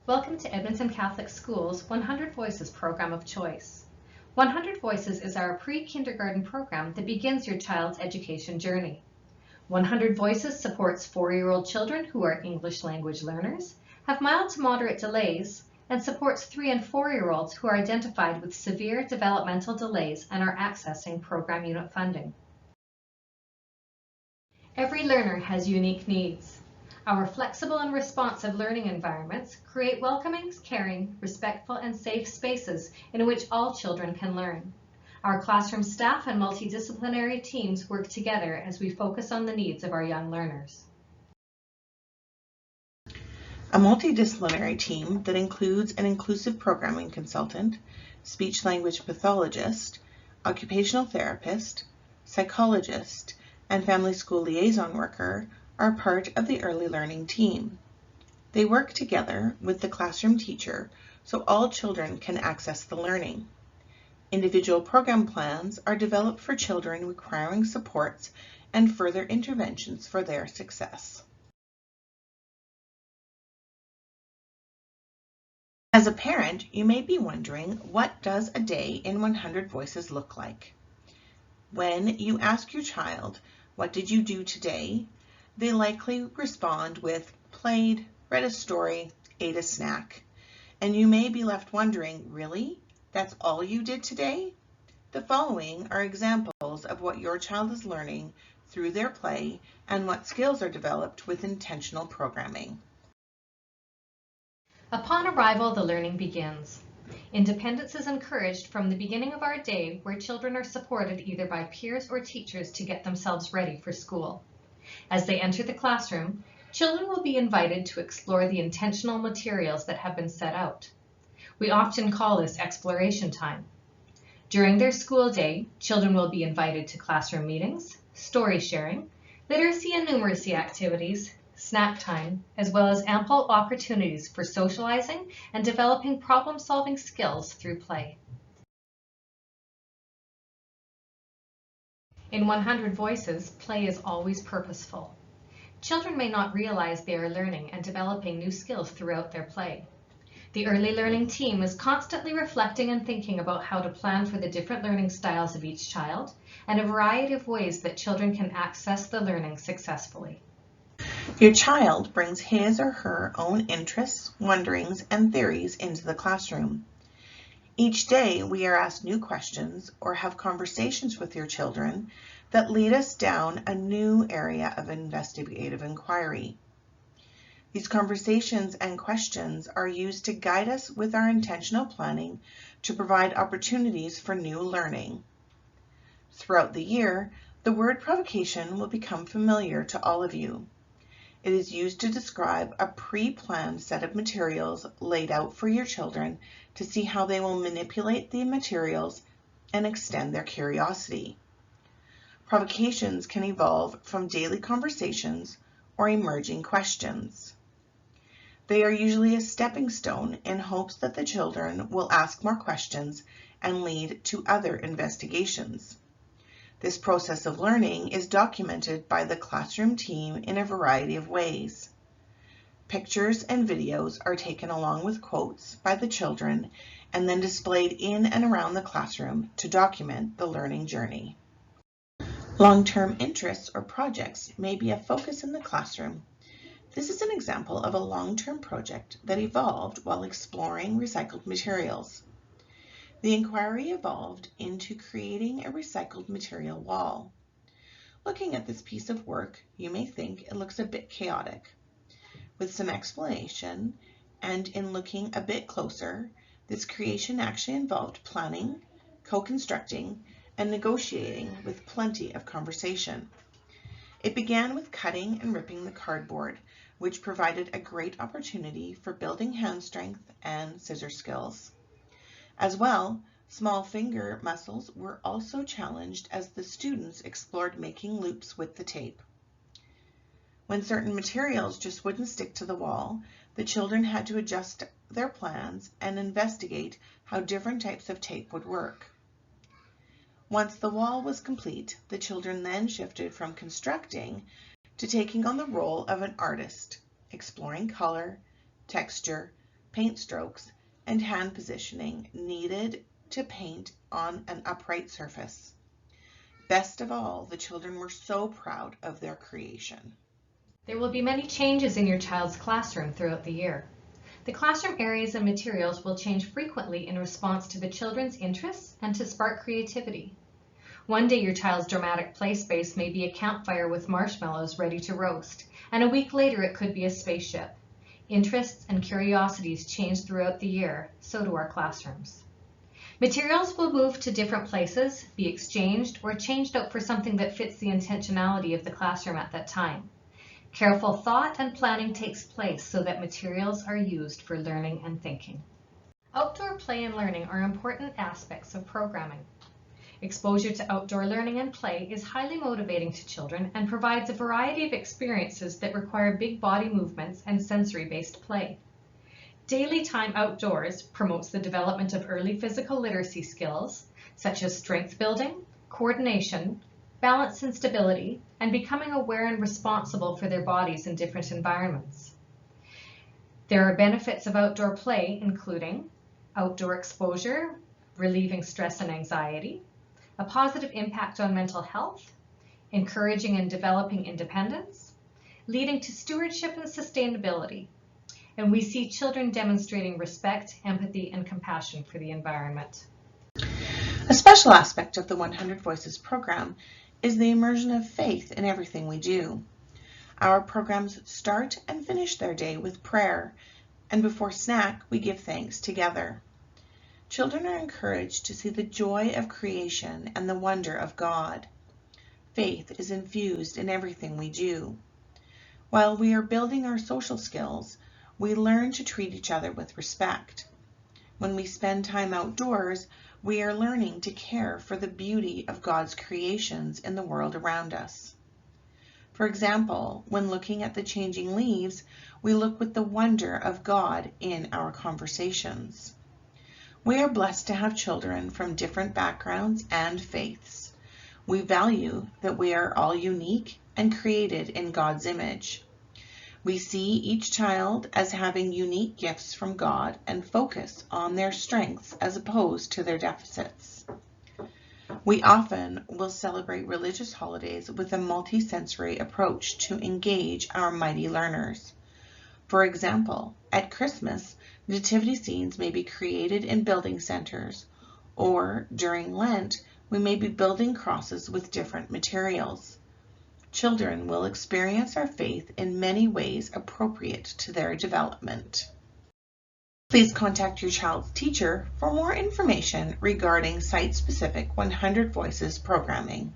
Welcome to Edmonton Catholic Schools 100 Voices program of choice. 100 Voices is our pre-kindergarten program that begins your child's education journey. 100 Voices supports 4-year-old children who are English language learners, have mild to moderate delays, and supports 3- and 4-year-olds who are identified with severe developmental delays and are accessing program unit funding. Every learner has unique needs. Our flexible and responsive learning environments create welcoming, caring, respectful, and safe spaces in which all children can learn. Our classroom staff and multidisciplinary teams work together as we focus on the needs of our young learners. A multidisciplinary team that includes an inclusive programming consultant, speech-language pathologist, occupational therapist, psychologist, and family school liaison worker are part of the early learning team. They work together with the classroom teacher so all children can access the learning. Individual program plans are developed for children requiring supports and further interventions for their success. As a parent, you may be wondering, what does a day in 100 Voices look like? When you ask your child, "What did you do today?" they likely respond with played, read a story, ate a snack. And you may be left wondering, really? That's all you did today? The following are examples of what your child is learning through their play and what skills are developed with intentional programming. Upon arrival, the learning begins. Independence is encouraged from the beginning of our day, where children are supported either by peers or teachers to get themselves ready for school. As they enter the classroom, children will be invited to explore the intentional materials that have been set out. We often call this exploration time. During their school day, children will be invited to classroom meetings, story sharing, literacy and numeracy activities, snack time, as well as ample opportunities for socializing and developing problem-solving skills through play. In 100 Voices, play is always purposeful. Children may not realize they are learning and developing new skills throughout their play. The early learning team is constantly reflecting and thinking about how to plan for the different learning styles of each child and a variety of ways that children can access the learning successfully. Your child brings his or her own interests, wonderings, and theories into the classroom. Each day, we are asked new questions or have conversations with your children that lead us down a new area of investigative inquiry. These conversations and questions are used to guide us with our intentional planning to provide opportunities for new learning. Throughout the year, the word provocation will become familiar to all of you. It is used to describe a pre-planned set of materials laid out for your children to see how they will manipulate the materials and extend their curiosity. Provocations can evolve from daily conversations or emerging questions. They are usually a stepping stone in hopes that the children will ask more questions and lead to other investigations. This process of learning is documented by the classroom team in a variety of ways. Pictures and videos are taken along with quotes by the children and then displayed in and around the classroom to document the learning journey. Long-term interests or projects may be a focus in the classroom. This is an example of a long-term project that evolved while exploring recycled materials. The inquiry evolved into creating a recycled material wall. Looking at this piece of work, you may think it looks a bit chaotic. With some explanation, and in looking a bit closer, this creation actually involved planning, co-constructing, and negotiating with plenty of conversation. It began with cutting and ripping the cardboard, which provided a great opportunity for building hand strength and scissor skills. As well, small finger muscles were also challenged as the students explored making loops with the tape. When certain materials just wouldn't stick to the wall, the children had to adjust their plans and investigate how different types of tape would work. Once the wall was complete, the children then shifted from constructing to taking on the role of an artist, exploring color, texture, paint strokes, and hand positioning needed to paint on an upright surface. Best of all, the children were so proud of their creation. There will be many changes in your child's classroom throughout the year. The classroom areas and materials will change frequently in response to the children's interests and to spark creativity. One day your child's dramatic play space may be a campfire with marshmallows ready to roast, and a week later it could be a spaceship. Interests and curiosities change throughout the year, so do our classrooms. Materials will move to different places, be exchanged, or changed out for something that fits the intentionality of the classroom at that time. Careful thought and planning takes place so that materials are used for learning and thinking. Outdoor play and learning are important aspects of programming. Exposure to outdoor learning and play is highly motivating to children and provides a variety of experiences that require big body movements and sensory-based play. Daily time outdoors promotes the development of early physical literacy skills, such as strength building, coordination, balance and stability, and becoming aware and responsible for their bodies in different environments. There are benefits of outdoor play, including outdoor exposure, relieving stress and anxiety, a positive impact on mental health, encouraging and developing independence, leading to stewardship and sustainability. And we see children demonstrating respect, empathy, and compassion for the environment. A special aspect of the 100 Voices program is the immersion of faith in everything we do. Our programs start and finish their day with prayer, and before snack, we give thanks together. Children are encouraged to see the joy of creation and the wonder of God. Faith is infused in everything we do. While we are building our social skills, we learn to treat each other with respect. When we spend time outdoors, we are learning to care for the beauty of God's creations in the world around us. For example, when looking at the changing leaves, we look with the wonder of God in our conversations. We are blessed to have children from different backgrounds and faiths. We value that we are all unique and created in God's image. We see each child as having unique gifts from God and focus on their strengths as opposed to their deficits. We often will celebrate religious holidays with a multi-sensory approach to engage our mighty learners. For example, at Christmas, nativity scenes may be created in building centers, or during Lent, we may be building crosses with different materials. Children will experience our faith in many ways appropriate to their development. Please contact your child's teacher for more information regarding site-specific 100 Voices programming.